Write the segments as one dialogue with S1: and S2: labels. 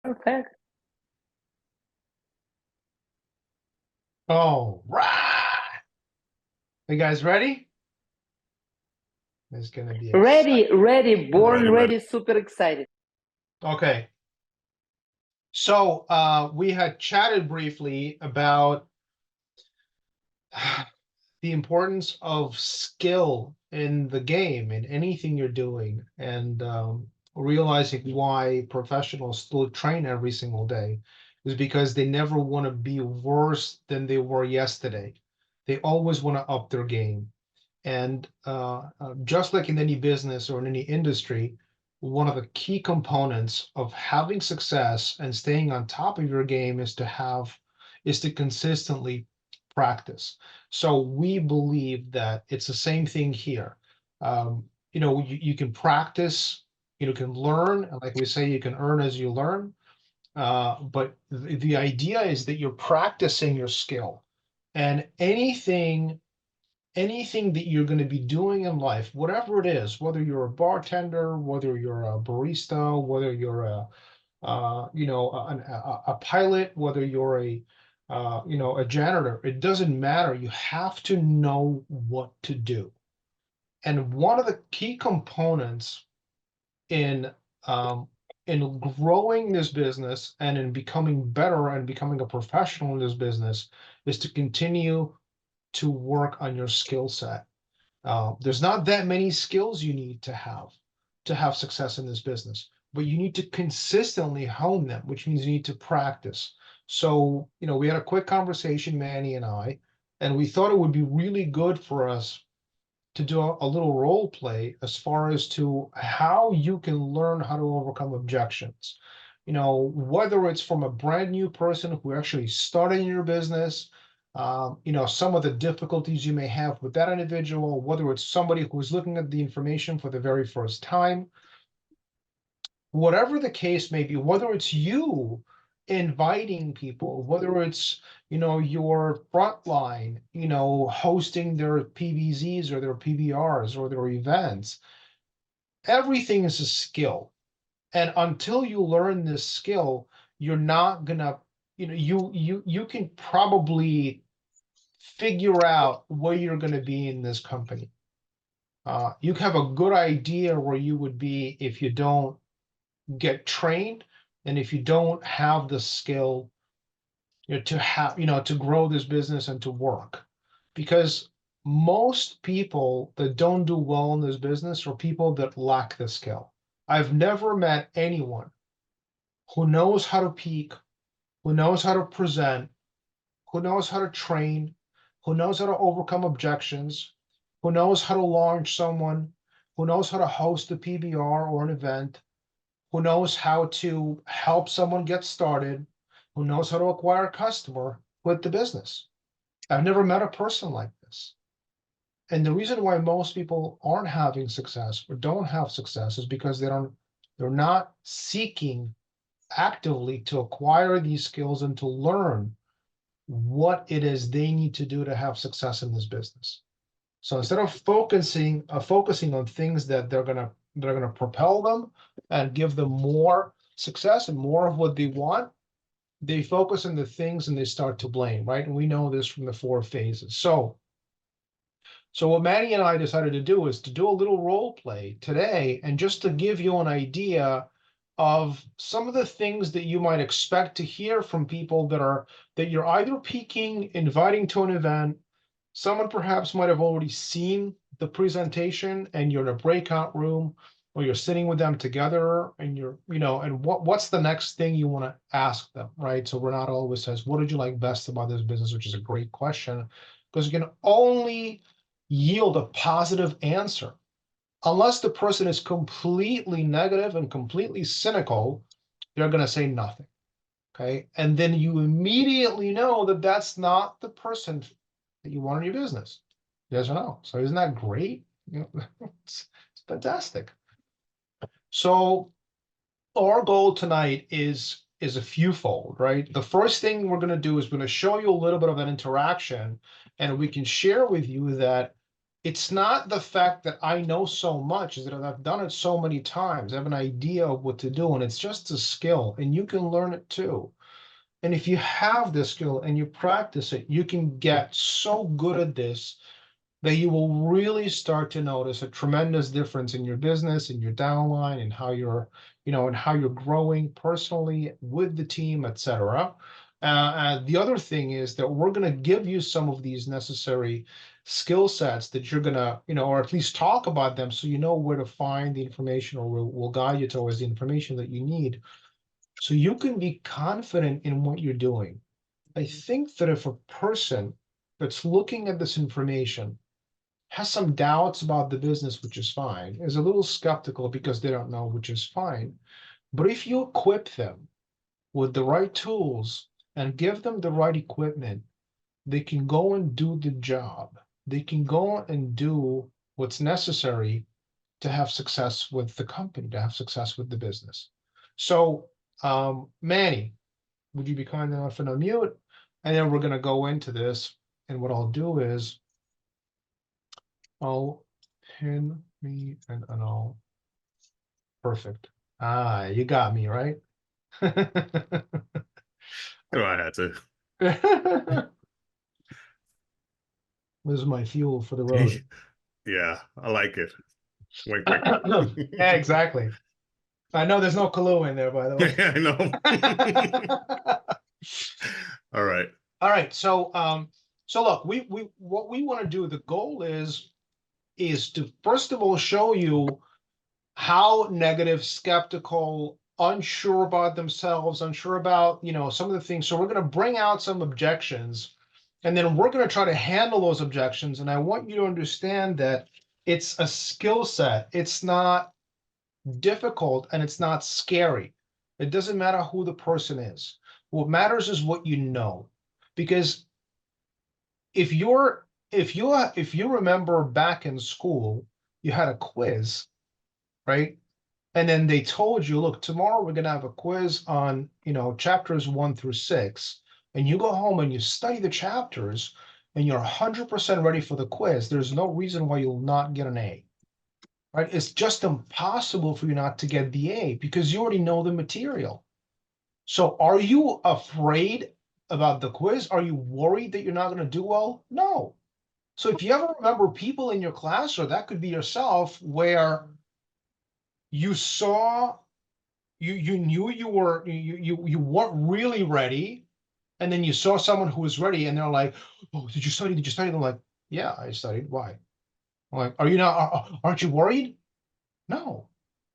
S1: Perfect.
S2: All right. You guys ready? It's going to be exciting.
S1: Ready, born
S3: Ready, ready.
S1: ready, super excited.
S2: Okay. So we had chatted briefly about the importance of skill in the game, in anything you're doing, and realizing why professionals still train every single day is because they never want to be worse than they were yesterday. They always want to up their game. And just like in any business or in any industry, one of the key components of having success and staying on top of your game is to consistently practice. So we believe that it's the same thing here. You can practice, you can learn, and like we say, you can earn as you learn. But the idea is that you're practicing your skill, and anything that you're going to be doing in life, whatever it is, whether you're a bartender, whether you're a barista, whether you're a pilot, whether you're a janitor, it doesn't matter. You have to know what to do. And one of the key components in um, in growing this business and in becoming better and becoming a professional in this business is to continue to work on your skill set. There's not that many skills you need to have success in this business, but you need to consistently hone them, which means you need to practice. So, we had a quick conversation, Manny and I, and we thought it would be really good for us to do a little role play as far as to how you can learn how to overcome objections. Whether it's from a brand new person who actually started in your business, some of the difficulties you may have with that individual, whether it's somebody who's looking at the information for the very first time, whatever the case may be, whether it's you inviting people, whether it's, your frontline, hosting their PBZs or their PBRs or their events, everything is a skill. And until you learn this skill, you're not gonna, you can probably figure out where you're going to be in this company. You have a good idea where you would be if you don't get trained and if you don't have the skill, to grow this business and to work. Because most people that don't do well in this business are people that lack the skill. I've never met anyone who knows how to peak, who knows how to present, who knows how to train, who knows how to overcome objections, who knows how to launch someone, who knows how to host a PBR or an event, who knows how to help someone get started, who knows how to acquire a customer with the business. I've never met a person like this. And the reason why most people aren't having success or don't have success is because they're not seeking actively to acquire these skills and to learn what it is they need to do to have success in this business. So instead of focusing on things that they're gonna propel them and give them more success and more of what they want, they focus on the things and they start to blame, right? And we know this from the 4 phases. So what Maddie and I decided to do is to do a little role play today, and just to give you an idea of some of the things that you might expect to hear from people that you're either peaking, inviting to an event. Someone perhaps might have already seen the presentation and you're in a breakout room, or you're sitting with them together and and what's the next thing you want to ask them, right? So Renato always says, what did you like best about this business? Which is a great question, because you can only yield a positive answer unless the person is completely negative and completely cynical. They're going to say nothing. Okay. And then you immediately know that that's not the person that you want in your business. Yes or no? So isn't that great? It's fantastic. So our goal tonight is a fewfold, right? The first thing we're going to do is we're going to show you a little bit of an interaction, and we can share with you that It's not the fact that I know so much, is that I've done it so many times. I have an idea of what to do, and it's just a skill, and you can learn it too. And if you have this skill and you practice it, you can get so good at this that you will really start to notice a tremendous difference in your business, in your downline, and how you're, and how you're growing personally with the team, etc. The other thing is that we're going to give you some of these necessary skill sets that you're going to, or at least talk about them so you know where to find the information, or we'll guide you towards the information that you need so you can be confident in what you're doing. I think that if a person that's looking at this information has some doubts about the business, which is fine, is a little skeptical because they don't know, which is fine. But if you equip them with the right tools and give them the right equipment, they can go and do the job. They can go and do what's necessary to have success with the company, to have success with the business. So, Manny, would you be kind enough and unmute? And then we're going to go into this. And what I'll do is I'll pin me and I'll perfect. Ah, you got me, right?
S1: Oh, I had to.
S2: This is my fuel for the road.
S1: Yeah, I like it. Wink, wink.
S2: Yeah, exactly. I know there's no Kahlua in there, by the way.
S1: I know. All right.
S2: All right. So look, we what we want to do, the goal is to first of all show you how negative, skeptical, unsure about themselves, unsure about, some of the things. So we're going to bring out some objections, and then we're going to try to handle those objections. And I want you to understand that it's a skill set. It's not difficult and it's not scary. It doesn't matter who the person is. What matters is what you know. Because if you remember back in school, you had a quiz, right? And then they told you, look, tomorrow we're going to have a quiz on, chapters 1 through 6. And you go home and you study the chapters and you're 100% ready for the quiz. There's no reason why you'll not get an A, right? It's just impossible for you not to get the A because you already know the material. So are you afraid about the quiz? Are you worried that you're not going to do well? No. So if you ever remember people in your class, or that could be yourself, where you saw you knew you weren't really ready, and then you saw someone who was ready, and they're like, "Oh, did you study? Did you study?" They're like, "Yeah, I studied. Why?" I'm like, "Are you not? Aren't you worried?" No,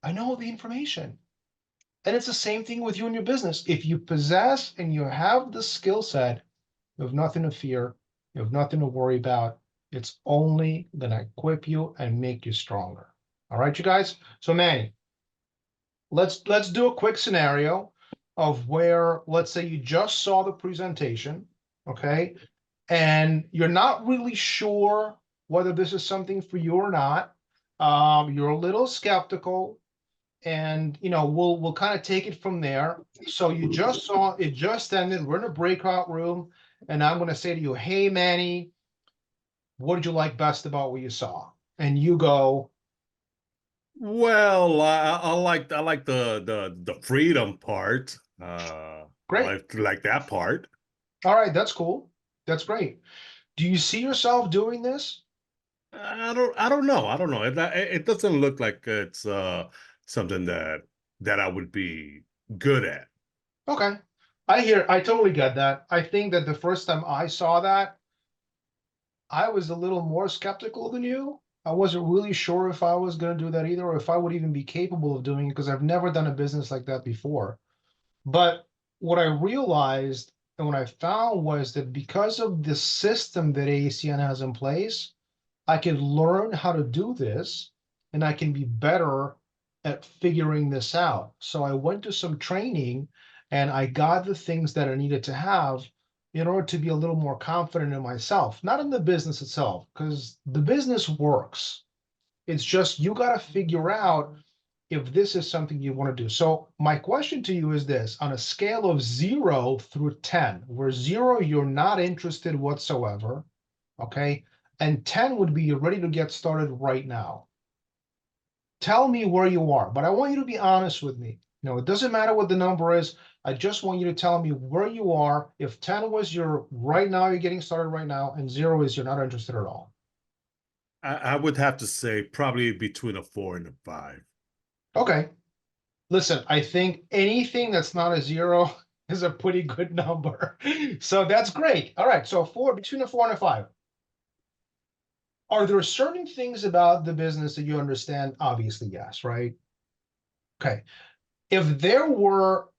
S2: I know the information. And it's the same thing with you in your business. If you possess and you have the skill set, you have nothing to fear. You have nothing to worry about. It's only going to equip you and make you stronger. All right, you guys. So, Manny, let's do a quick scenario of where, let's say you just saw the presentation, okay, and you're not really sure whether this is something for you or not. You're a little skeptical, and we'll kind of take it from there. So you just saw it, just ended. We're in a breakout room, and I'm going to say to you, "Hey, Manny, what did you like best about what you saw?" And you go,
S1: Well, I like the freedom part.
S2: "Great,
S1: I like that part.
S2: all right, that's cool, that's great. Do you see yourself doing this?"
S1: I don't know. I don't know. It doesn't look like it's something that I would be good at.
S2: Okay, I totally get that. I think that the first time I saw that, I was a little more skeptical than you. I wasn't really sure if I was going to do that either, or if I would even be capable of doing it, because I've never done a business like that before. But what I realized and what I found was that because of the system that ACN has in place, I can learn how to do this and I can be better at figuring this out. So I went to some training and I got the things that I needed to have in order to be a little more confident in myself, not in the business itself, because the business works. It's just you got to figure out if this is something you want to do. So my question to you is this: on a scale of 0 through 10, where 0, you're not interested whatsoever, okay? and 10 would be you're ready to get started right now. Tell me where you are, but I want you to be honest with me. It doesn't matter what the number is. I just want you to tell me where you are. If 10 was your right now, you're getting started right now, and 0 is you're not interested at all.
S1: I would have to say probably between a 4 and a 5.
S2: Okay. Listen, I think anything that's not a 0 is a pretty good number. So that's great. All right. So between a 4 and a 5. Are there certain things about the business that you understand? Obviously, yes, right? Okay. If there were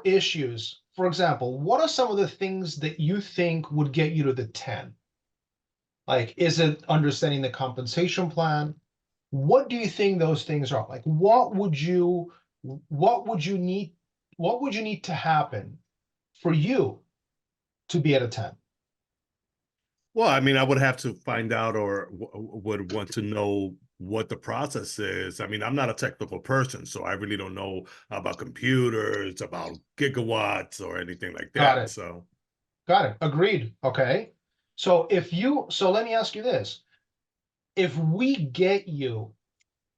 S2: issues, for example, what are some of the things that you think would get you to the 10? Like, is it understanding the compensation plan? What do you think those things are? Like, what would you need to happen for you to be at a 10?
S1: Well, I mean, I would have to find out or would want to know what the process is. I mean, I'm not a technical person, so I really don't know about computers, about gigawatts or anything like
S2: Got
S1: that.
S2: it.
S1: So,
S2: Got it. Agreed. Okay. So let me ask you this. If we get you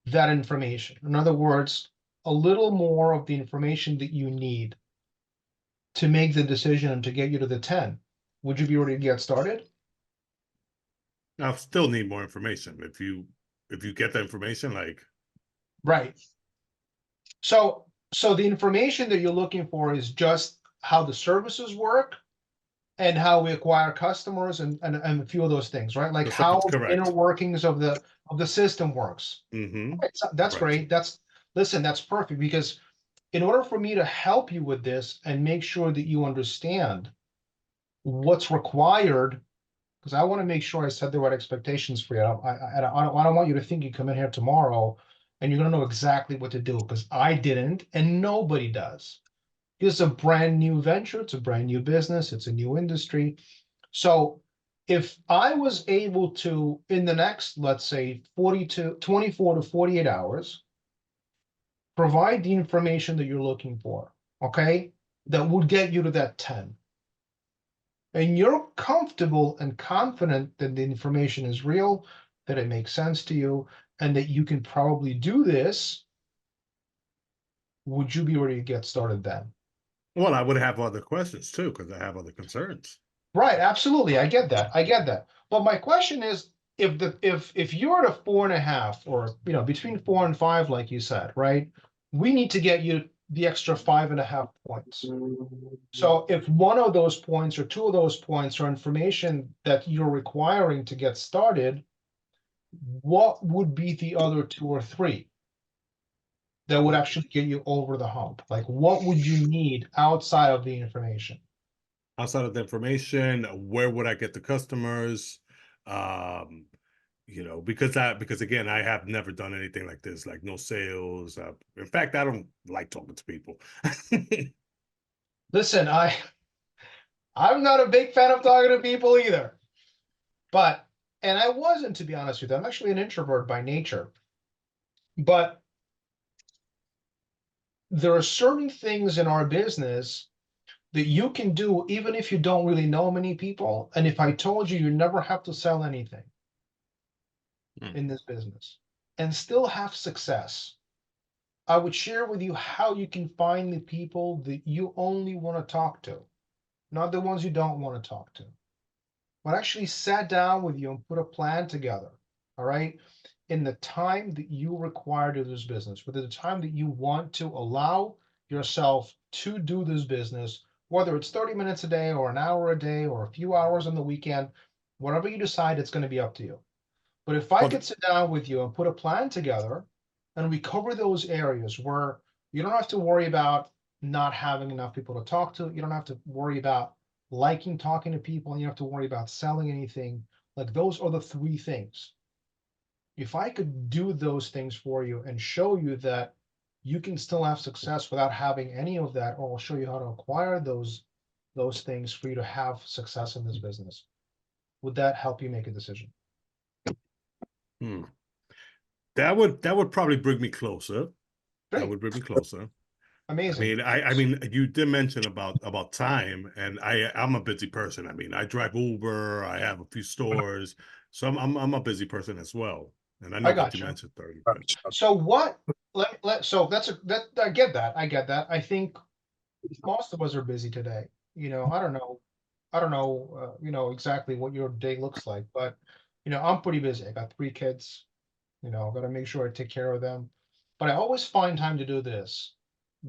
S2: that information, in other words, a little more of the information that you need to make the decision and to get you to the 10, would you be ready to get started?
S1: I still need more information. If you get the information, like,
S2: Right. So the information that you're looking for is just how the services work and how we acquire customers and a few of those things, right? Like
S1: the
S2: how
S1: service,
S2: the inner
S1: correct.
S2: workings of the system works.
S1: Mm-hmm.
S2: Right, so that's
S1: Correct.
S2: great. Listen, that's perfect because in order for me to help you with this and make sure that you understand what's required, because I want to make sure I set the right expectations for you. I don't want you to think you come in here tomorrow and you're going to know exactly what to do because I didn't and nobody does. It's a brand new venture. It's a brand new business. It's a new industry. So if I was able to, in the next, let's say 24 to 48 hours, provide the information that you're looking for, okay, that would get you to that 10. And you're comfortable and confident that the information is real, that it makes sense to you, and that you can probably do this, would you be ready to get started then?
S1: Well, I would have other questions too because I have other concerns.
S2: Right, absolutely. I get that. I get that. But my question is, if you're at a 4.5 or between 4 and 5, like you said, right? We need to get you the extra 5.5 points. So if one of those points or two of those points are information that you're requiring to get started, what would be the other two or three that would actually get you over the hump? Like what would you need outside of the information?
S1: Outside of the information, where would I get the customers? Um, because again, I have never done anything like this, like no sales. In fact, I don't like talking to people.
S2: Listen, I'm not a big fan of talking to people either. But and I wasn't, to be honest with you. I'm actually an introvert by nature. But there are certain things in our business that you can do even if you don't really know many people. And if I told you you never have to sell anything
S1: Hmm.
S2: in this business and still have success, I would share with you how you can find the people that you only want to talk to, not the ones you don't want to talk to. But actually sat down with you and put a plan together, all right, in the time that you require to do this business, whether the time that you want to allow yourself to do this business, whether it's 30 minutes a day or an hour a day or a few hours on the weekend, whatever you decide, it's going to be up to you. But if I
S1: Well,
S2: could sit down with you and put a plan together and we cover those areas where you don't have to worry about not having enough people to talk to, you don't have to worry about liking talking to people, and you don't have to worry about selling anything. Like those are the three things. If I could do those things for you and show you that you can still have success without having any of that, or I'll show you how to acquire those things for you to have success in this business, would that help you make a decision?
S1: that would probably bring me closer. That
S2: Great.
S1: would bring me closer. I
S2: Amazing.
S1: mean, I mean, you did mention about time, and I'm a busy person. I mean, I drive Uber, I have a few stores, so I'm a busy person as well. And I
S2: I
S1: know that
S2: got
S1: you
S2: you.
S1: mentioned 30, but
S2: So what, so that, I get that. I get that. I think most of us are busy today. I don't know, exactly what your day looks like, but, I'm pretty busy. I got 3 kids, I've got to make sure I take care of them. But I always find time to do this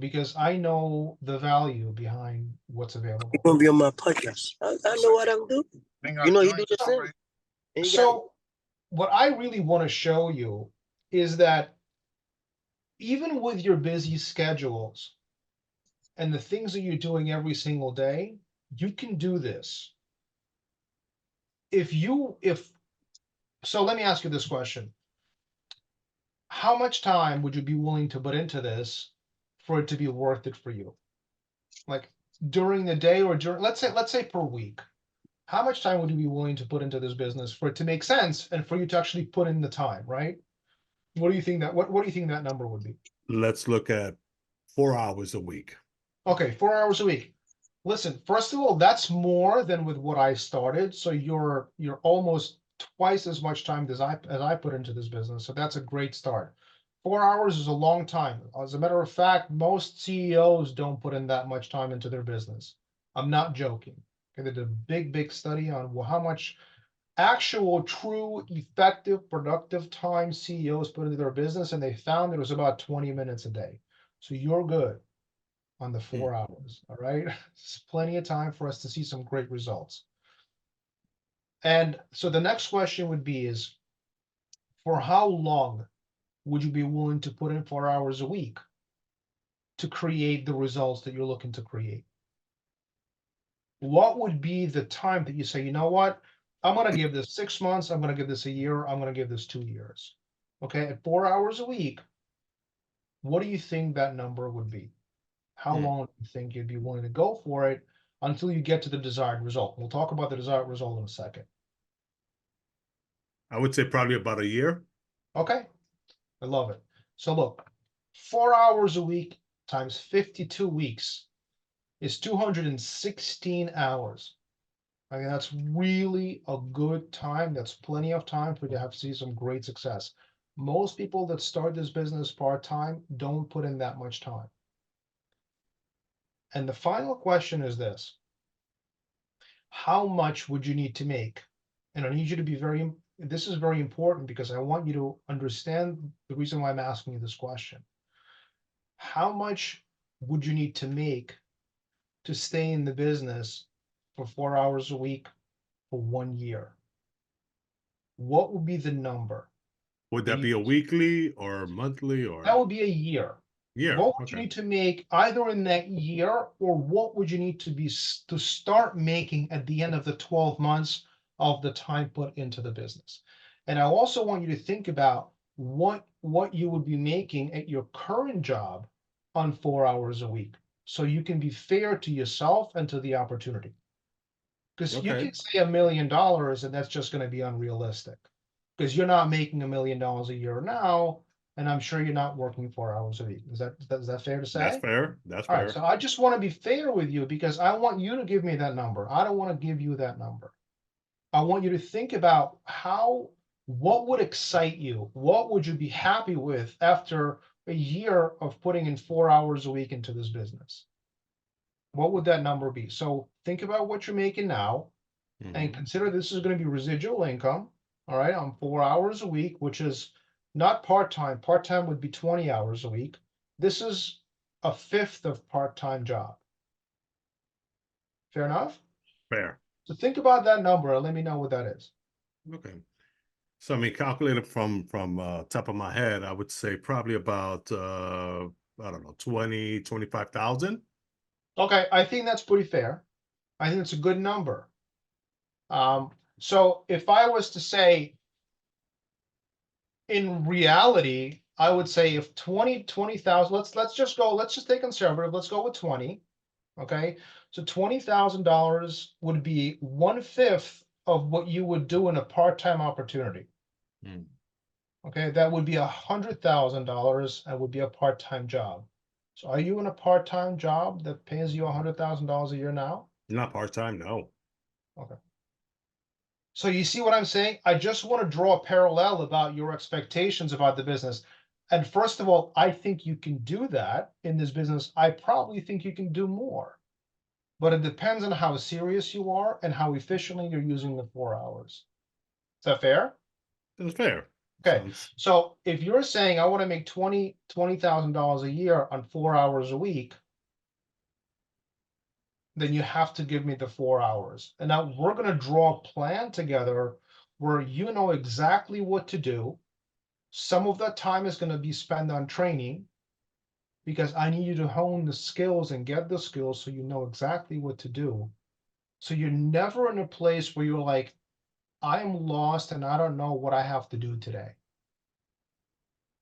S2: because I know the value behind what's available.
S3: Gonna be on my podcast. I know what I'm doing. You know, he do the same. And he got
S2: So what I really want to show you is that even with your busy schedules and the things that you're doing every single day, you can do this. If so, let me ask you this question. How much time would you be willing to put into this for it to be worth it for you? Like during the day or during, let's say per week. How much time would you be willing to put into this business for it to make sense and for you to actually put in the time, right? What do you think what do you think that number would be?
S1: let's look at 4 hours a week.
S2: Okay, 4 hours a week. Listen, first of all, that's more than with what I started. So you're almost twice as much time as I put into this business. So that's a great start. 4 hours is a long time. As a matter of fact, most CEOs don't put in that much time into their business. I'm not joking. Okay, they did a big study on how much actual, true, effective, productive time CEOs put into their business, and they found it was about 20 minutes a day. So you're good on the
S1: Hmm.
S2: 4 hours. All right. It's plenty of time for us to see some great results. And so the next question would be is for how long would you be willing to put in 4 hours a week to create the results that you're looking to create? What would be the time that you say, you know what? I'm going to give this 6 months. I'm going to give this a year. I'm going to give this 2 years. Okay. At 4 hours a week, what do you think that number would be? How
S1: Hmm.
S2: long do you think you'd be willing to go for it until you get to the desired result? We'll talk about the desired result in a second.
S1: I would say probably about a year.
S2: Okay, I love it. So look, 4 hours a week times 52 weeks is 216 hours. I mean, that's really a good time. That's plenty of time for you to have to see some great success. Most people that start this business part-time don't put in that much time. And the final question is this: how much would you need to make? And I need you to be this is very important because I want you to understand the reason why I'm asking you this question. How much would you need to make to stay in the business for 4 hours a week for 1 year? What would be the number
S1: Would
S2: that
S1: that
S2: you,
S1: be a weekly or monthly
S2: that
S1: or
S2: would be a year.
S1: year?
S2: What would you
S1: Okay.
S2: need to make either in that year, or what would you need to start making at the end of the 12 months of the time put into the business? And I also want you to think about what you would be making at your current job on 4 hours a week, so you can be fair to yourself and to the opportunity. Because you
S1: Okay.
S2: can say $1 million, and that's just going to be unrealistic. Because you're not making $1 million a year now, and I'm sure you're not working 4 hours a week. Is that fair to
S1: That's
S2: say?
S1: fair. That's
S2: All right,
S1: fair.
S2: so I just want to be fair with you because I want you to give me that number. I don't want to give you that number. I want you to think about what would excite you? What would you be happy with after a year of putting in 4 hours a week into this business? What would that number be? So think about what you're making now and
S1: Hmm.
S2: consider this is going to be residual income. All right, on 4 hours a week, which is not part-time. Part-time would be 20 hours a week. This is a fifth of part-time job. Fair enough?
S1: Fair.
S2: So think about that number and let me know what that is.
S1: Okay. So I mean, calculated from top of my head, I would say probably about I don't know, 25,000.
S2: Okay, I think that's pretty fair. I think it's a good number. So if I was to say in reality, I would say if 20,000, let's just take conservative. Let's go with 20. Okay. So $20,000 would be 1/5 of what you would do in a part-time opportunity.
S1: Mm.
S2: Okay. That would be $100,000 and would be a part-time job. So are you in a part-time job that pays you $100,000 a year now?
S1: Not part-time, no.
S2: Okay. So you see what I'm saying? I just want to draw a parallel about your expectations about the business. And first of all, I think you can do that in this business. I probably think you can do more, but it depends on how serious you are and how efficiently you're using the 4 hours. Is that fair?
S1: It's fair.
S2: Okay.
S1: Sounds
S2: So if you're saying I want to make $20,000 a year on 4 hours a week, then you have to give me the 4 hours. And now we're going to draw a plan together where you know exactly what to do. Some of that time is going to be spent on training because I need you to hone the skills and get the skills so you know exactly what to do. So you're never in a place where you're like, I'm lost and I don't know what I have to do today.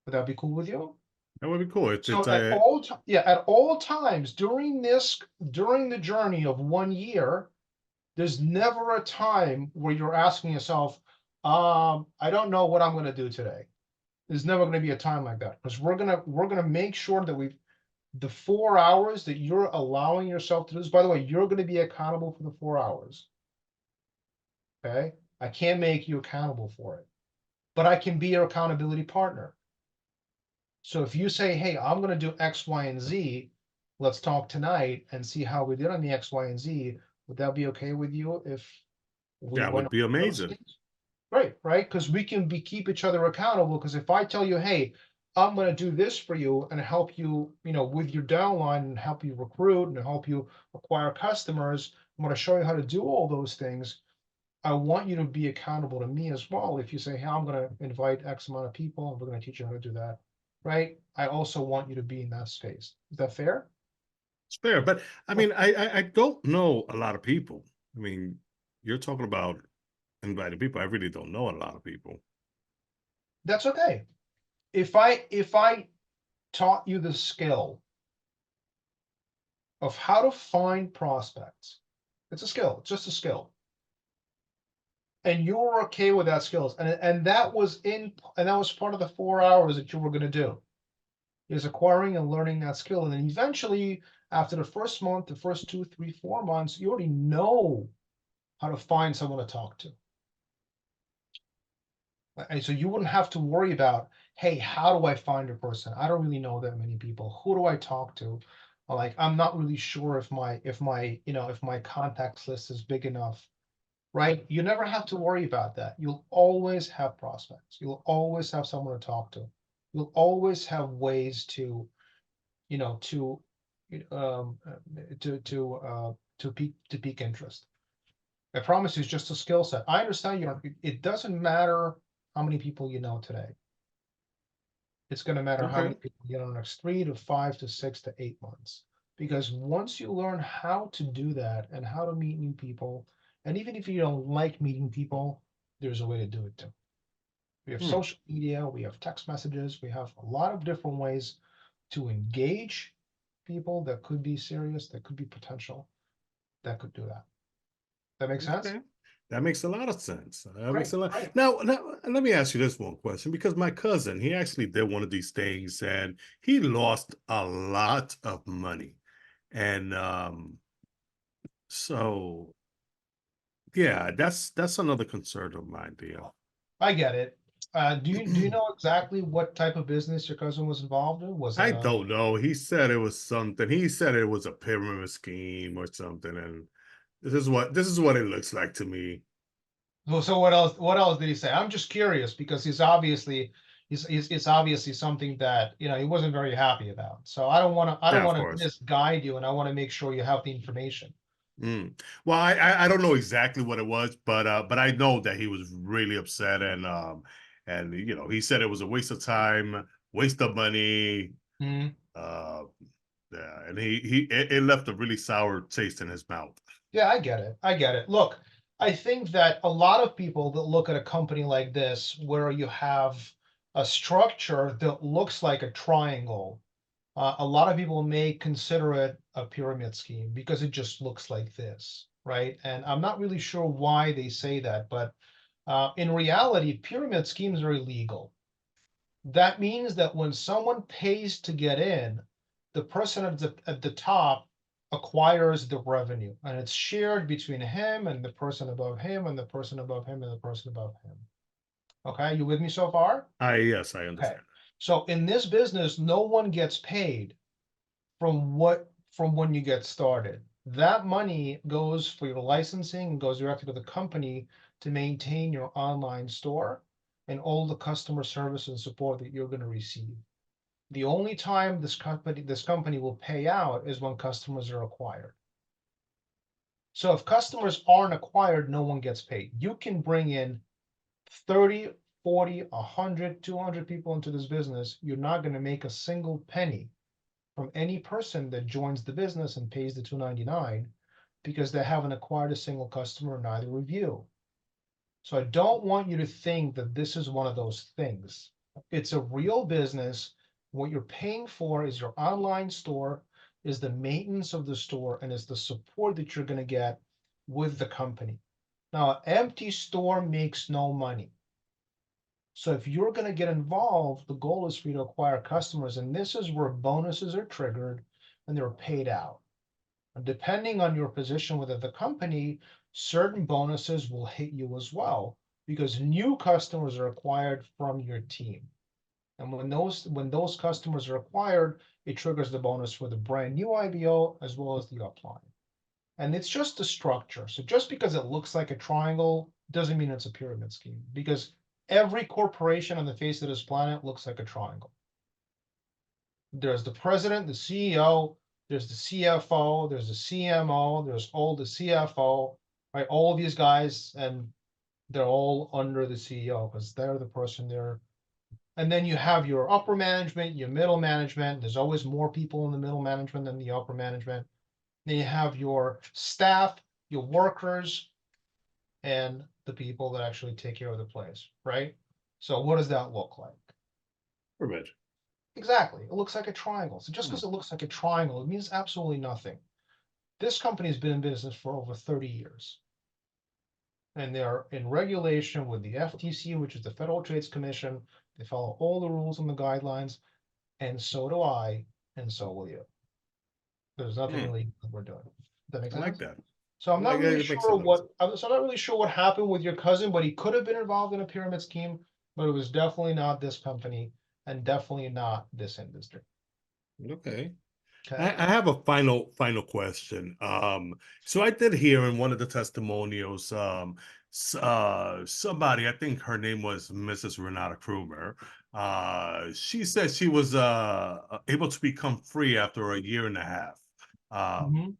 S2: Would that be cool with you?
S1: that would be cool.
S2: So at all times during the journey of 1 year, there's never a time where you're asking yourself, I don't know what I'm going to do today. There's never going to be a time like that because we're gonna make sure that the 4 hours that you're allowing yourself to do this. By the way, you're going to be accountable for the 4 hours. Okay, I can't make you accountable for it, but I can be your accountability partner. So if you say, hey, I'm going to do X, Y, and Z, let's talk tonight and see how we did on the X, Y, and Z. Would that be okay with you if we
S1: That
S2: went
S1: would be
S2: over those
S1: amazing.
S2: things? Right, right? Because we can keep each other accountable. Because if I tell you, hey, I'm going to do this for you and help you, with your downline and help you recruit and help you acquire customers, I'm going to show you how to do all those things. I want you to be accountable to me as well. If you say, hey, I'm going to invite X amount of people and we're going to teach you how to do that, right? I also want you to be in that space. Is that fair?
S1: It's fair, but I
S2: Well,
S1: mean, I don't know a lot of people. I mean, you're talking about inviting people. I really don't know a lot of people.
S2: that's okay. If I taught you the skill of how to find prospects, it's a skill. It's just a skill. And you were okay with that skills. And that was part of the 4 hours that you were going to do is acquiring and learning that skill. And then eventually, after the first month, the first 2, 3, 4 months, you already know how to find someone to talk to. And so you wouldn't have to worry about, hey, how do I find a person? I don't really know that many people. Who do I talk to? Like, I'm not really sure if my contacts list is big enough, right? You never have to worry about that. You'll always have prospects. You'll always have someone to talk to. You'll always have ways to, you know, um, to pique interest. I promise you, it's just a skill set. I understand you don't. It doesn't matter how many people you know today. It's going to matter how many
S1: Okay.
S2: people you know in the next 3 to 5 to 6 to 8 months. Because once you learn how to do that and how to meet new people, and even if you don't like meeting people, there's a way to do it too. We have
S1: Hmm.
S2: social media, we have text messages, we have a lot of different ways to engage people that could be serious, that could be potential, that could do that. That makes sense?
S1: Okay. That makes a lot of sense. That makes
S2: Great,
S1: a lot.
S2: great.
S1: Now, let me ask you this one question because my cousin, he actually did one of these things and he lost a lot of money. And so yeah, that's another concern of mine, deal.
S2: I get it. Do you know exactly what type of business your cousin was involved in? Was it
S1: I
S2: a
S1: don't know. He said it was something. He said it was a pyramid scheme or something, and this is what it looks like to me.
S2: well, so what else did he say? I'm just curious because it's obviously something that he wasn't very happy about. So I don't
S1: Yeah, of
S2: want to
S1: course.
S2: misguide you and I want to make sure you have the information.
S1: Mm. Well, I don't know exactly what it was, but I know that he was really upset and he said it was a waste of time, waste of money.
S2: Mhm.
S1: Uh yeah, and it left a really sour taste in his mouth.
S2: Yeah, I get it. I get it. Look, I think that a lot of people that look at a company like this, where you have a structure that looks like a triangle, a lot of people may consider it a pyramid scheme because it just looks like this, right? And I'm not really sure why they say that, but in reality, pyramid schemes are illegal. That means that when someone pays to get in, the person at the top acquires the revenue, and it's shared between him and the person above him and the person above him and the person above him. Okay, you with me so far?
S1: Yes, I
S2: Okay,
S1: understand.
S2: so in this business, no one gets paid from when you get started. That money goes for your licensing and goes directly to the company to maintain your online store and all the customer service and support that you're going to receive. The only time this company will pay out is when customers are acquired. So if customers aren't acquired, no one gets paid. You can bring in 30, 40, 100, 200 people into this business. You're not going to make a single penny from any person that joins the business and pays the $2.99 because they haven't acquired a single customer, neither of you. So I don't want you to think that this is one of those things. It's a real business. What you're paying for is your online store, is the maintenance of the store, and is the support that you're going to get with the company. Now, an empty store makes no money. So if you're going to get involved, the goal is for you to acquire customers, and this is where bonuses are triggered and they're paid out. And depending on your position within the company, certain bonuses will hit you as well because new customers are acquired from your team. And when those customers are acquired, it triggers the bonus for the brand new IBO as well as the upline. And it's just a structure. So just because it looks like a triangle doesn't mean it's a pyramid scheme, because every corporation on the face of this planet looks like a triangle. There's the president, the CEO, there's the CFO, there's the CMO, there's all the CFO, right? All of these guys, and they're all under the CEO because they're the person there. And then you have your upper management, your middle management. There's always more people in the middle management than the upper management. Then you have your staff, your workers, and the people that actually take care of the place, right? So what does that look like?
S1: Pyramid.
S2: Exactly. It looks like a triangle. So just because it looks like a triangle, it means absolutely nothing. This company has been in business for over 30 years. And they're in regulation with the FTC, which is the Federal Trades Commission. They follow all the rules and the guidelines. And so do I, and so will you. There's nothing illegal that we're doing. Does that make
S1: I
S2: sense?
S1: like that.
S2: So I'm not really
S1: it makes
S2: sure
S1: a lot of
S2: so I'm not really sure what happened with your cousin, but he could have been involved in a pyramid scheme, but it was definitely not this company and definitely not this industry.
S1: Okay.
S2: Okay.
S1: I have a final question. So I did hear in one of the testimonials, somebody, I think her name was Mrs. Renata Krumer. She said she was able to become free after a year and a half.
S2: Mhm.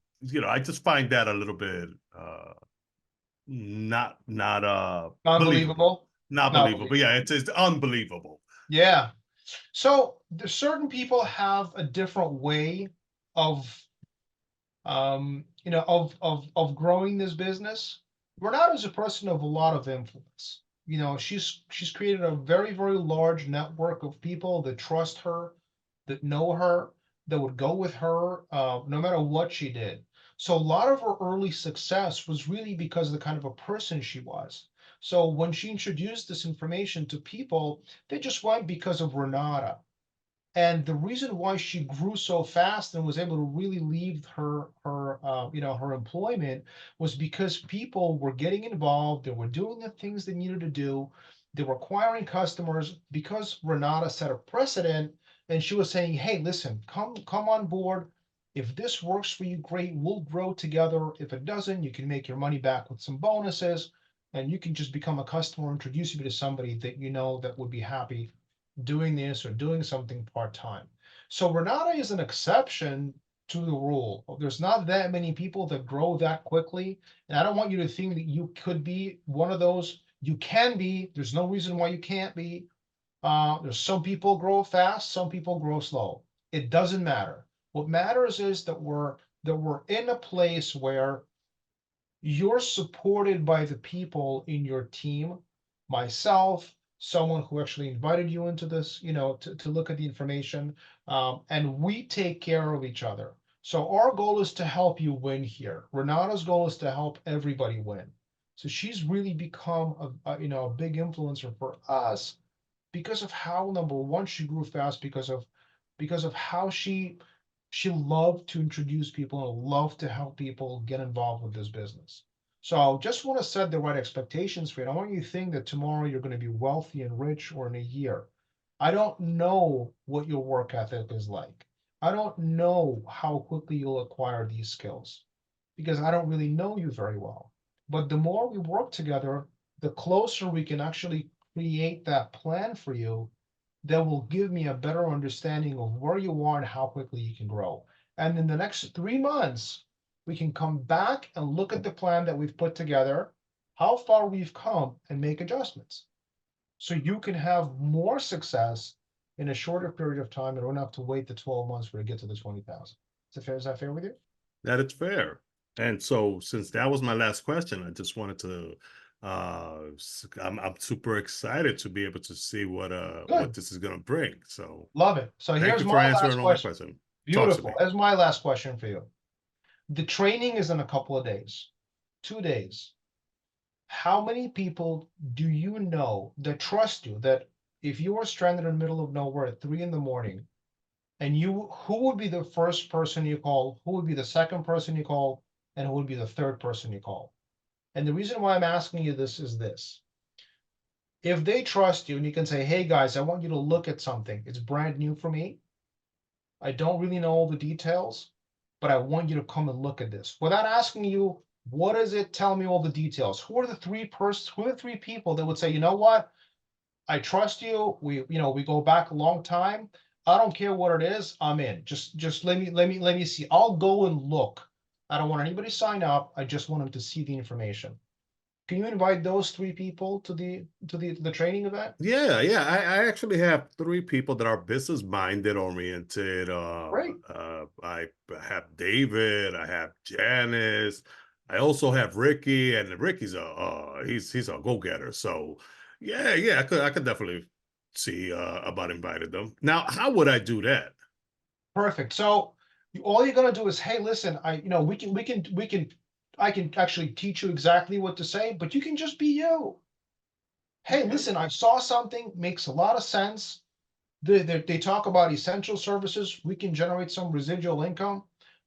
S1: I just find that a little bit not believable.
S2: Unbelievable.
S1: Not
S2: Not
S1: believable.
S2: believable.
S1: Yeah, it's unbelievable.
S2: Yeah. So there's certain people have a different way of of growing this business. Renata's a person of a lot of influence. She's created a very, very large network of people that trust her, that know her, that would go with her no matter what she did. So a lot of her early success was really because of the kind of a person she was. So when she introduced this information to people, they just went because of Renata. And the reason why she grew so fast and was able to really leave her employment was because people were getting involved. They were doing the things they needed to do. They were acquiring customers because Renata set a precedent, and she was saying, "Hey, listen, come on board. If this works for you, great. We'll grow together. If it doesn't, you can make your money back with some bonuses, and you can just become a customer, introduce you to somebody that you know that would be happy doing this or doing something part-time." So Renata is an exception to the rule. There's not that many people that grow that quickly. And I don't want you to think that you could be one of those. You can be. There's no reason why you can't be. There's some people grow fast, some people grow slow. It doesn't matter. What matters is that we're in a place where you're supported by the people in your team, myself, someone who actually invited you into this, to look at the information, and we take care of each other. So our goal is to help you win here. Renata's goal is to help everybody win. So she's really become a big influencer for us because of how, number one, she grew fast because of how she She loved to introduce people and loved to help people get involved with this business. So I just want to set the right expectations for you. I don't want you to think that tomorrow you're going to be wealthy and rich or in a year. I don't know what your work ethic is like. I don't know how quickly you'll acquire these skills because I don't really know you very well. But the more we work together, the closer we can actually create that plan for you that will give me a better understanding of where you are and how quickly you can grow. And in the next 3 months, we can come back and look at the plan that we've put together, how far we've come, and make adjustments. So you can have more success in a shorter period of time and don't have to wait the 12 months for to get to the 20,000. Is that fair with you?
S1: That it's fair. And so since that was my last question, I just wanted to I'm super excited to be able to see what
S2: Good.
S1: this is gonna bring. So
S2: Love it. So
S1: thank
S2: here's
S1: you for
S2: my
S1: answering
S2: last
S1: all my
S2: question.
S1: questions. Talk to me.
S2: Beautiful. That's my last question for you. The training is in a couple of days, 2 days. How many people do you know that trust you that if you were stranded in the middle of nowhere at 3 in the morning and who would be the first person you call, who would be the second person you call, and who would be the third person you call? And the reason why I'm asking you this is this. If they trust you and you can say, hey guys, I want you to look at something. It's brand new for me. I don't really know all the details, but I want you to come and look at this. Without asking you, what does it tell me all the details? Who are the three people that would say, you know what? I trust you. We go back a long time. I don't care what it is. I'm in. Just let me see. I'll go and look. I don't want anybody to sign up. I just want them to see the information. Can you invite those 3 people to the training event?
S1: Yeah, yeah. I actually have 3 people that are business minded oriented.
S2: Great.
S1: I have David, I have Janice, I also have Ricky, and Ricky's he's a go-getter. So yeah, I could definitely see about inviting them. Now, how would I do that?
S2: Perfect. So all you're gonna do is, hey, listen, I can actually teach you exactly what to say, but you can just be you. Hey, listen, I saw something, makes a lot of sense. They talk about essential services. We can generate some residual income.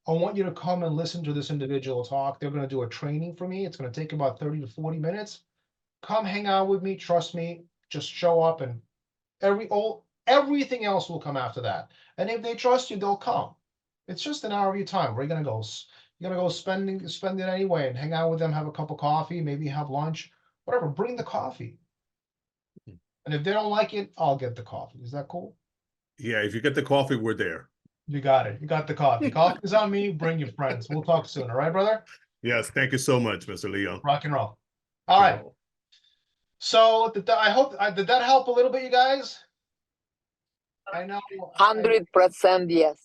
S2: I want you to come and listen to this individual talk. They're gonna do a training for me. It's gonna take about 30 to 40 minutes. Come hang out with me, trust me, just show up and everything else will come after that. And if they trust you, they'll come. It's just an hour of your time. Where are you gonna go? You're gonna go spend it anyway and hang out with them, have a cup of coffee, maybe have lunch, whatever. Bring the coffee. And if they don't like it, I'll get the coffee. Is that cool?
S1: Yeah, if you get the coffee, we're there.
S2: You got it. You got the coffee. Coffee's on me. Bring your friends. We'll talk soon. All right, brother?
S1: Yes, thank you so much, Mr. Leon.
S2: Rock and roll. All right. So I hope did that help a little bit, you guys? I know.
S4: 100% yes.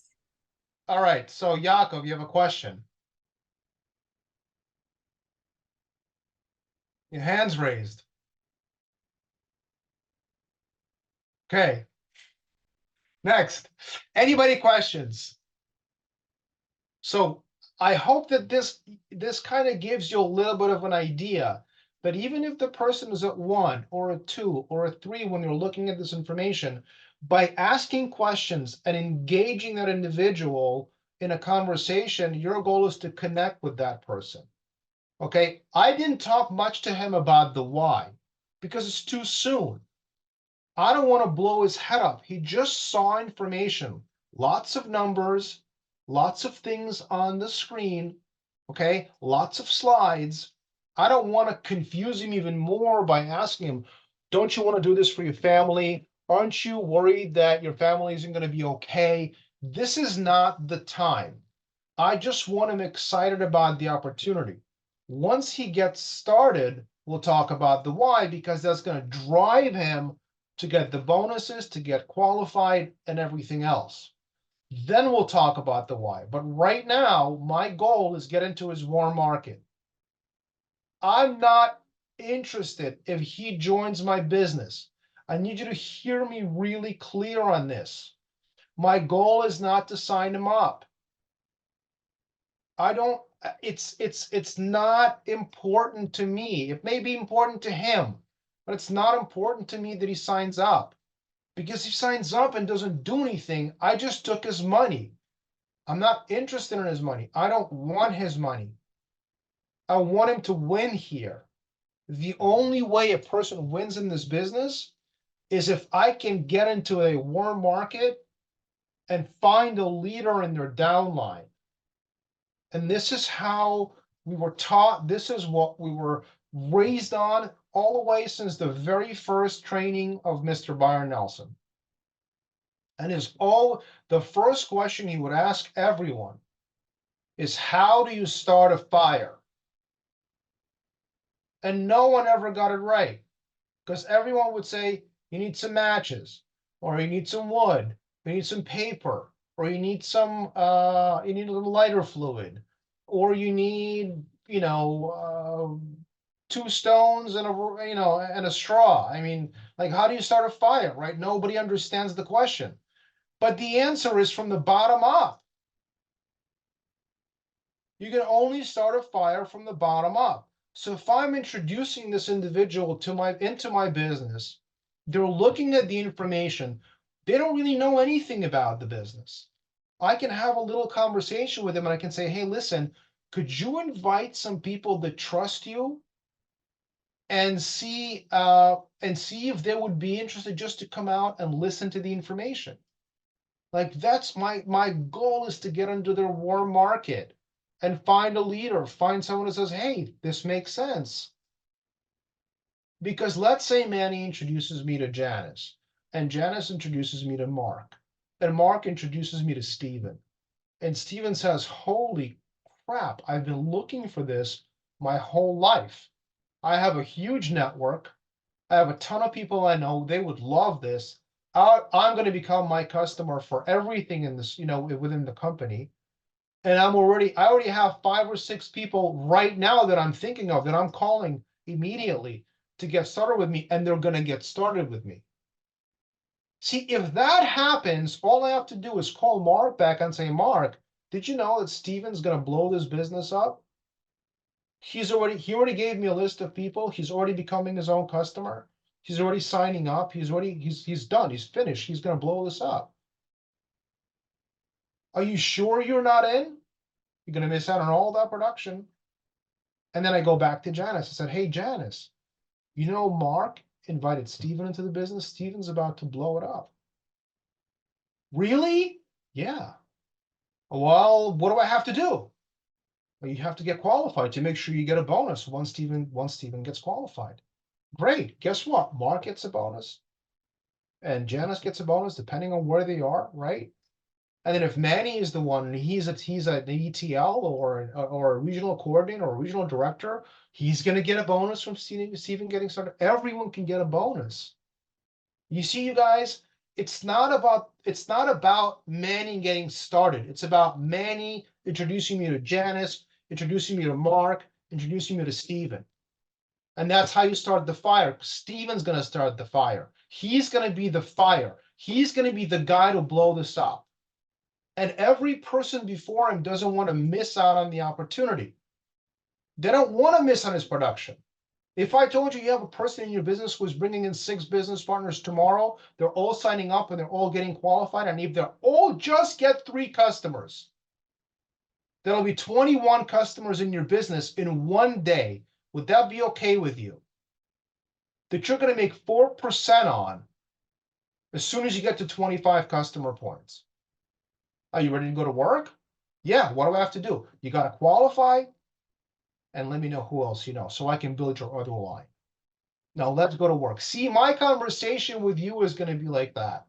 S2: All right. So Yaakov, you have a question? Your hand's raised. Okay. Next. Anybody questions? So I hope that this kind of gives you a little bit of an idea that even if the person is at 1 or a 2 or a 3 when you're looking at this information, by asking questions and engaging that individual in a conversation, your goal is to connect with that person. Okay, I didn't talk much to him about the why because it's too soon. I don't want to blow his head up. He just saw information, lots of numbers, lots of things on the screen, okay, lots of slides. I don't want to confuse him even more by asking him, don't you want to do this for your family? Aren't you worried that your family isn't going to be okay? This is not the time. I just want him excited about the opportunity. Once he gets started, we'll talk about the why because that's going to drive him to get the bonuses, to get qualified, and everything else. Then we'll talk about the why. But right now, my goal is get into his warm market. I'm not interested if he joins my business. I need you to hear me really clear on this. My goal is not to sign him up. It's not important to me. It may be important to him, but it's not important to me that he signs up. Because he signs up and doesn't do anything, I just took his money. I'm not interested in his money. I don't want his money. I want him to win here. The only way a person wins in this business is if I can get into a warm market and find a leader in their downline. And this is how we were taught. This is what we were raised on all the way since the very first training of Mr. Byron Nelson. And the first question he would ask everyone is, how do you start a fire? And no one ever got it right, because everyone would say, you need some matches, or you need some wood, you need some paper, or you need a little lighter fluid, or you need, 2 stones and a straw. I mean, like, how do you start a fire, right? Nobody understands the question. But the answer is from the bottom up. You can only start a fire from the bottom up. So if I'm introducing this individual into my business, they're looking at the information. They don't really know anything about the business. I can have a little conversation with them and I can say, hey, listen, could you invite some people that trust you and see if they would be interested just to come out and listen to the information? Like, that's my goal, is to get into their warm market and find a leader, find someone who says, hey, this makes sense. Because let's say Manny introduces me to Janice, and Janice introduces me to Mark, and Mark introduces me to Steven. And Steven says, holy crap, I've been looking for this my whole life. I have a huge network. I have a ton of people I know. They would love this. I'm going to become my customer for everything in this, within the company. And I already have 5 or 6 people right now that I'm thinking of, that I'm calling immediately to get started with me, and they're going to get started with me. See, if that happens, all I have to do is call Mark back and say, Mark, did you know that Steven's going to blow this business up? He already gave me a list of people. He's already becoming his own customer. He's already signing up. He's done. He's finished. He's going to blow this up. Are you sure you're not in? You're going to miss out on all that production. And then I go back to Janice. I said, hey, Janice, Mark invited Steven into the business. Steven's about to blow it up. Really? Yeah. Well, what do I have to do? Well, you have to get qualified to make sure you get a bonus once Steven gets qualified. Great. Guess what? Mark gets a bonus, and Janice gets a bonus, depending on where they are, right? And then if Manny is the one, and he's an ETL or a regional coordinator or a regional director, he's going to get a bonus from Steven getting started. Everyone can get a bonus. You see, you guys, it's not about Manny getting started. It's about Manny introducing me to Janice, introducing me to Mark, introducing me to Steven. And that's how you start the fire. Steven's going to start the fire. He's going to be the fire. He's going to be the guy to blow this up. And every person before him doesn't want to miss out on the opportunity. They don't want to miss on his production. If I told you have a person in your business who's bringing in 6 business partners tomorrow, they're all signing up and they're all getting qualified, and if they're all just get 3 customers, there'll be 21 customers in your business in one day. Would that be okay with you? That you're going to make 4% on as soon as you get to 25 customer points. Are you ready to go to work? Yeah, what do I have to do? You got to qualify, and let me know who else you know, so I can build your other line. Now let's go to work. See, my conversation with you is going to be like that.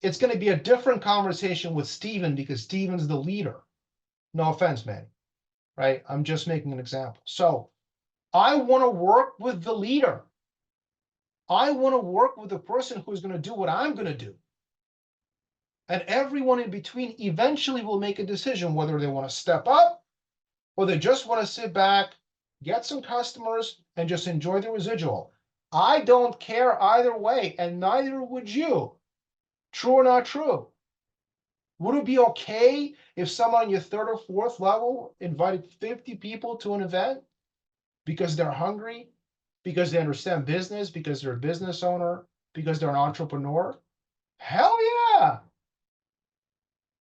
S2: It's going to be a different conversation with Steven, because Steven's the leader. No offense, man. Right? I'm just making an example. So I want to work with the leader. I want to work with the person who's going to do what I'm going to do. And everyone in between eventually will make a decision whether they want to step up or they just want to sit back, get some customers, and just enjoy the residual. I don't care either way, and neither would you. True or not true? Would it be okay if someone on your 3rd or 4th level invited 50 people to an event because they're hungry, because they understand business, because they're a business owner, because they're an entrepreneur? Hell yeah.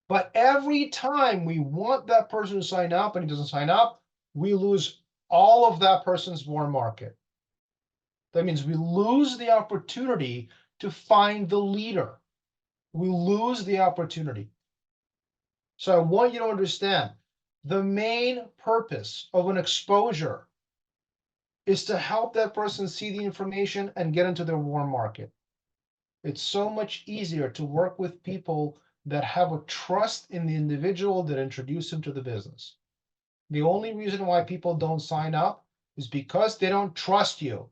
S2: But every time we want that person to sign up and he doesn't sign up, we lose all of that person's warm market. That means we lose the opportunity to find the leader. We lose the opportunity. So I want you to understand the main purpose of an exposure is to help that person see the information and get into their warm market. It's so much easier to work with people that have a trust in the individual that introduced them to the business. The only reason why people don't sign up is because they don't trust you.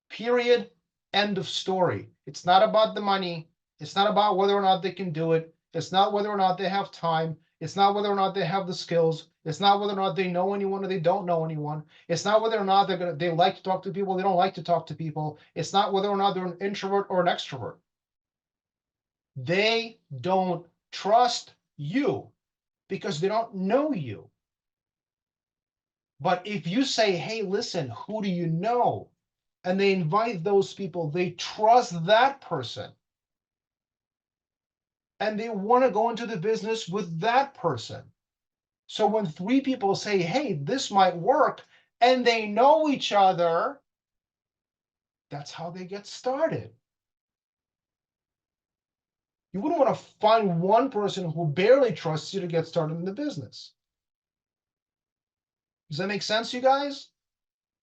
S2: Period. End of story. It's not about the money. It's not about whether or not they can do it. It's not whether or not they have time. It's not whether or not they have the skills. It's not whether or not they know anyone or they don't know anyone. It's not whether or not they like to talk to people, they don't like to talk to people. It's not whether or not they're an introvert or an extrovert. They don't trust you because they don't know you. But if you say, hey, listen, who do you know? And they invite those people, they trust that person. And they want to go into the business with that person. So when 3 people say, hey, this might work, and they know each other, that's how they get started. You wouldn't want to find one person who barely trusts you to get started in the business. Does that make sense, you guys?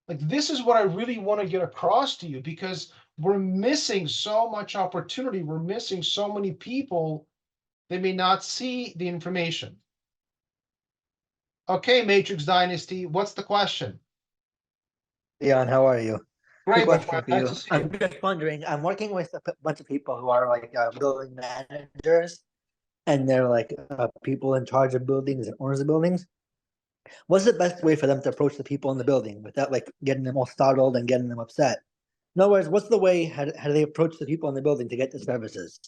S2: Like, this is what I really want to get across to you, because we're missing so much opportunity. We're missing so many people that may not see the information. Okay, Matrix Dynasty, what's the question?
S5: Leon, how are you?
S2: Great, my
S5: Quick
S2: friend.
S5: question for
S2: Nice
S5: you.
S2: to see you.
S5: I'm just wondering, I'm working with a bunch of people who are like building managers, and they're like people in charge of buildings and owners of buildings. What's the best way for them to approach the people in the building without like getting them all startled and getting them upset? In other words, what's the way, how do they approach the people in the building to get the services?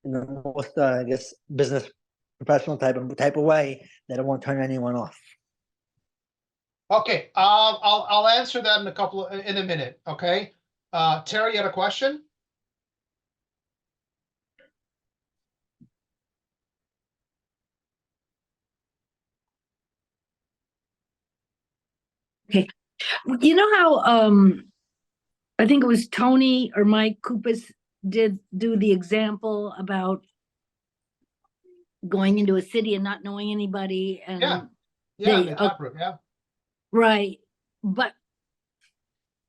S5: You know, what's the, I guess, business professional type of way that it won't turn anyone off?
S2: Okay, I'll answer that in a minute. Okay, Terry, you had a question?
S6: You know how I think it was Tony or Mike Kupas did do the example about going into a city and not knowing anybody, and
S2: Yeah. Yeah,
S6: they,
S2: the taproot, yeah.
S6: right. But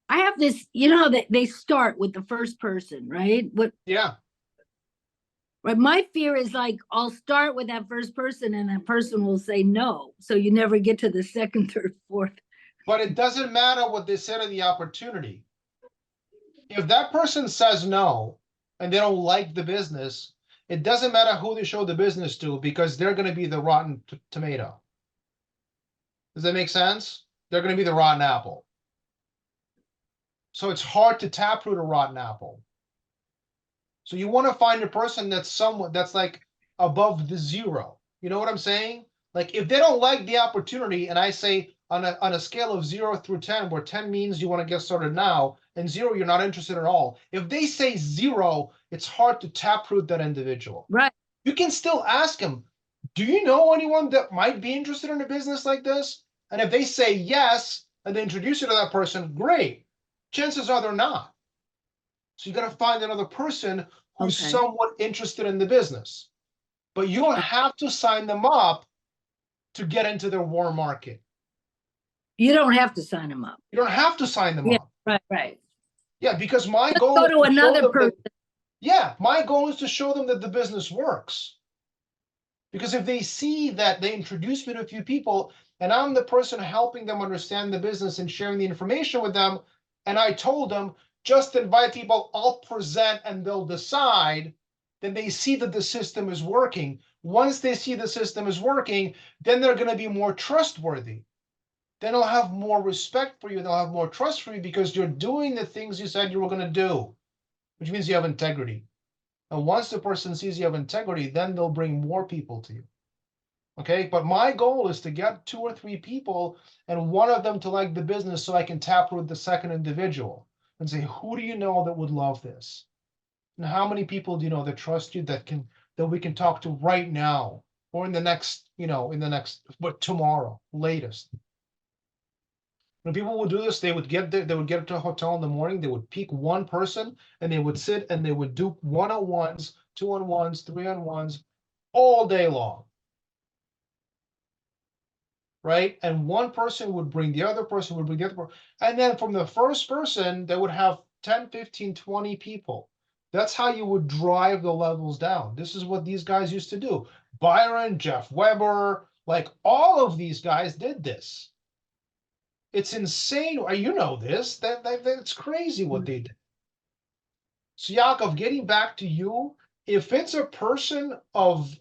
S6: I have this, you know, that they start with the first person, right?
S2: Yeah.
S6: Right. My fear is like, I'll start with that first person and that person will say no. So you never get to the second, third, fourth.
S2: But it doesn't matter what they said of the opportunity. If that person says no and they don't like the business, it doesn't matter who they show the business to, because they're going to be the rotten tomato. Does that make sense? They're going to be the rotten apple. So it's hard to taproot a rotten apple. So you want to find a person that's somewhat, that's like above the 0. You know what I'm saying? Like, if they don't like the opportunity, and I say on a scale of 0 through 10, where 10 means you want to get started now, and 0, you're not interested at all. If they say 0, it's hard to taproot that individual.
S6: Right.
S2: You can still ask them, do you know anyone that might be interested in a business like this? And if they say yes, and they introduce you to that person, great. Chances are they're not. So you got to find another person who's
S6: Okay.
S2: somewhat interested in the business. But you don't have to sign them up to get into their warm market.
S6: You don't have to sign them up.
S2: You don't have to sign them up.
S6: Right.
S2: Yeah, because my
S6: Let's
S2: goal
S6: go
S2: is
S6: to
S2: show
S6: another
S2: them
S6: person.
S2: my goal is to show them that the business works. Because if they see that they introduce me to a few people and I'm the person helping them understand the business and sharing the information with them, and I told them, just invite people, I'll present and they'll decide, then they see that the system is working. Once they see the system is working, then they're going to be more trustworthy. Then they'll have more respect for you. They'll have more trust for you because you're doing the things you said you were going to do, which means you have integrity. And once the person sees you have integrity, then they'll bring more people to you. Okay, but my goal is to get 2 or 3 people and one of them to like the business so I can taproot the second individual and say, who do you know that would love this? And how many people do you know that trust you, that that we can talk to right now or in the next, but tomorrow, latest. When people would do this, they would get there, they would get to a hotel in the morning, they would pick one person and they would sit and they would do 1-on-1s, 2-on-1s, 3-on-1s all day long. Right? And one person would bring the other person, would bring the other person. And then from the first person, they would have 10, 15, 20 people. That's how you would drive the levels down. This is what these guys used to do. Byron, Jeff Weber, like all of these guys did this. It's insane. You know this. That's crazy what they did. So Yakov, getting back to you, if it's a person of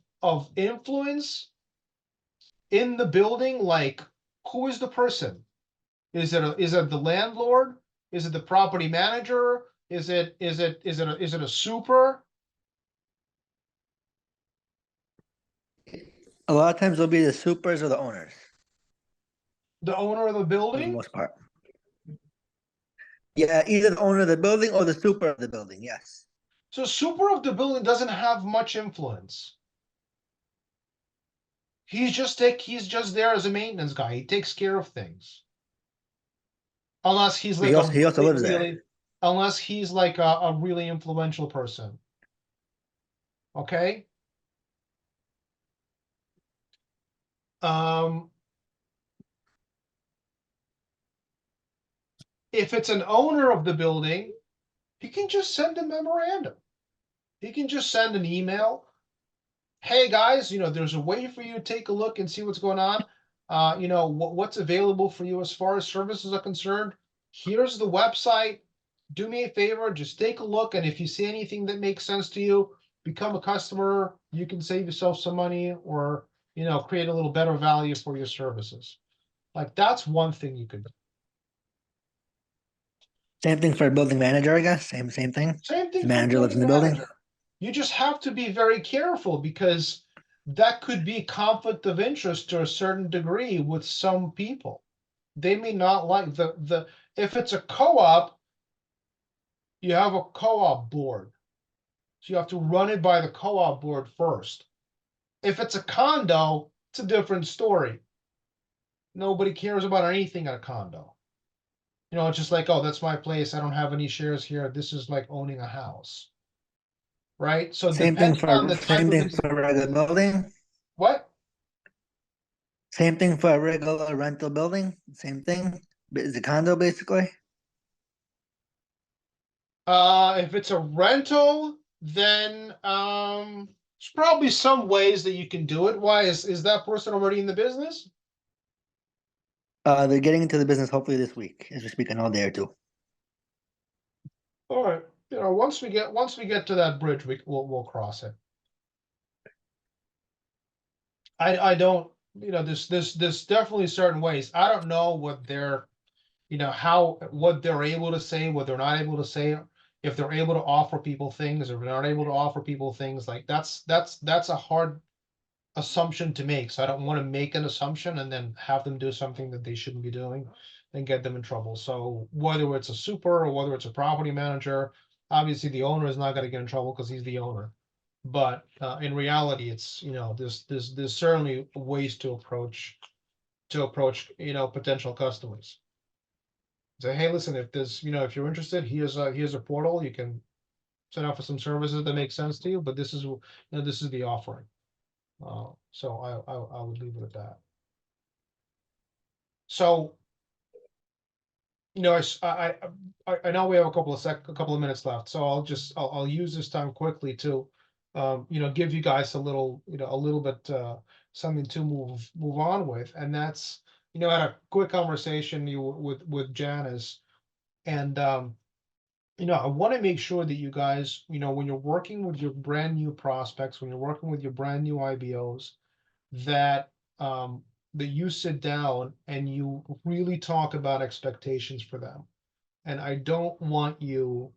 S2: influence in the building, like who is the person? Is it the landlord? Is it the property manager? Is it a super?
S5: A lot of times it'll be the supers or the owners
S2: The owner of the
S5: for the
S2: building?
S5: most part. Yeah, either the owner of the building or the super of the building. Yes.
S2: So super of the building doesn't have much influence. He's just there as a maintenance guy. He takes care of things. Unless he's like
S5: He also lives there.
S2: Unless he's like a really influential person. Okay. If it's an owner of the building, he can just send a memorandum. He can just send an email. Hey guys, there's a way for you to take a look and see what's going on. What's available for you as far as services are concerned. Here's the website. Do me a favor, just take a look, and if you see anything that makes sense to you, become a customer. You can save yourself some money, or create a little better value for your services. Like that's one thing you could do.
S5: Same thing for a building manager, I guess. Same thing.
S2: Same thing.
S5: The manager lives in the building.
S2: You just have to be very careful because that could be conflict of interest to a certain degree with some people. They may not like if it's a co-op, you have a co-op board. So you have to run it by the co-op board first. If it's a condo, it's a different story. Nobody cares about anything at a condo. It's just like, oh, that's my place. I don't have any shares here. This is like owning a house. Right? So
S5: Same thing
S2: depending on the
S5: for
S2: type
S5: same
S2: of
S5: thing for a regular building.
S2: what?
S5: Same thing for a regular rental building. Same thing. It's a condo basically.
S2: If it's a rental, then there's probably some ways that you can do it. Why is that person already in the business?
S5: They're getting into the business hopefully this week, as we speak, in all day or two.
S2: All right. Once we get to that bridge, we'll cross it. I don't, there's definitely certain ways. I don't know what they're, what they're able to say, what they're not able to say, if they're able to offer people things, or if they're not able to offer people things. Like that's a hard assumption to make. So I don't want to make an assumption and then have them do something that they shouldn't be doing and get them in trouble. So whether it's a super or whether it's a property manager, obviously the owner is not going to get in trouble because he's the owner. But in reality, it's there's certainly ways to approach potential customers. Say, hey, listen, if there's if you're interested, here's a portal. You can sign up for some services that make sense to you, but this is this is the offering. So I would leave it at that. So I know we have a couple of minutes left, so I'll use this time quickly to give you guys a little bit something to move on with, and that's I had a quick conversation with Janice, and I want to make sure that you guys when you're working with your brand new prospects, when you're working with your brand new IBOs, that that you sit down and you really talk about expectations for them. And I don't want you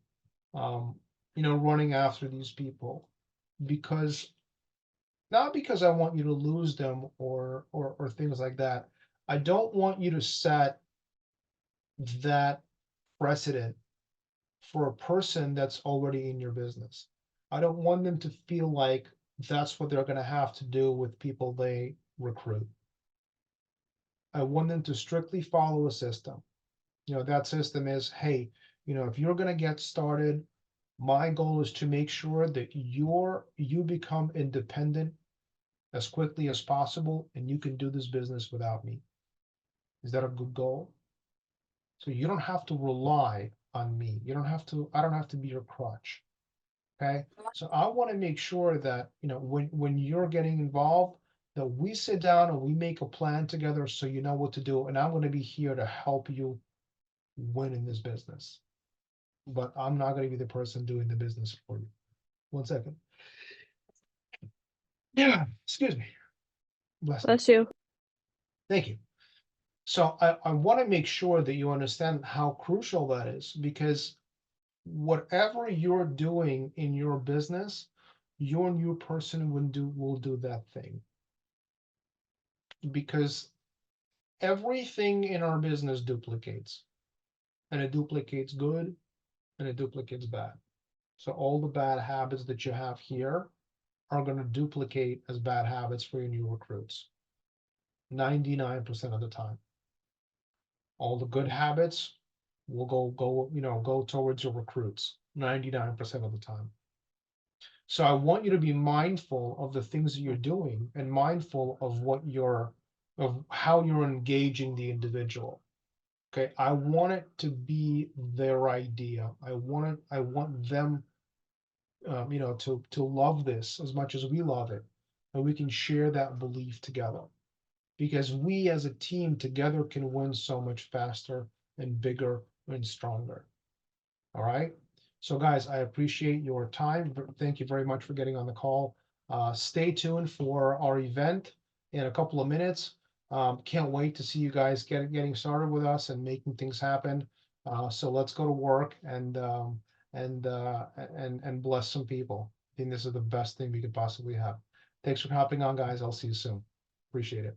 S2: running after these people not because I want you to lose them or things like that. I don't want you to set that precedent for a person that's already in your business. I don't want them to feel like that's what they're gonna have to do with people they recruit. I want them to strictly follow a system. You know, that system is, hey, you know, if you're gonna get started, my goal is to make sure that you become independent as quickly as possible, and you can do this business without me. Is that a good goal? So you don't have to rely on me. You don't have to, I don't have to be your crutch. Okay. So I want to make sure that, you know, when you're getting involved, that we sit down and we make a plan together so you know what to do. And I'm going to be here to help you win in this business. But I'm not going to be the person doing the business for you. 1 second. Yeah, excuse me. Bless you.
S7: Bless you.
S2: Thank you. So I want to make sure that you understand how crucial that is, because whatever you're doing in your business, your new person will do that thing. Because everything in our business duplicates, and it duplicates good and it duplicates bad. So all the bad habits that you have here are going to duplicate as bad habits for your new recruits 99% of the time. All the good habits will go towards your recruits 99% of the time. So I want you to be mindful of the things that you're doing and mindful of how you're engaging the individual. Okay, I want it to be their idea. I want them, to love this as much as we love it, and we can share that belief together. Because we as a team together can win so much faster and bigger and stronger. All right. So guys, I appreciate your time. Thank you very much for getting on the call. Stay tuned for our event in a couple of minutes. Can't wait to see you guys getting started with us and making things happen. So let's go to work and bless some people. I think this is the best thing we could possibly have. Thanks for hopping on, guys. I'll see you soon. Appreciate it.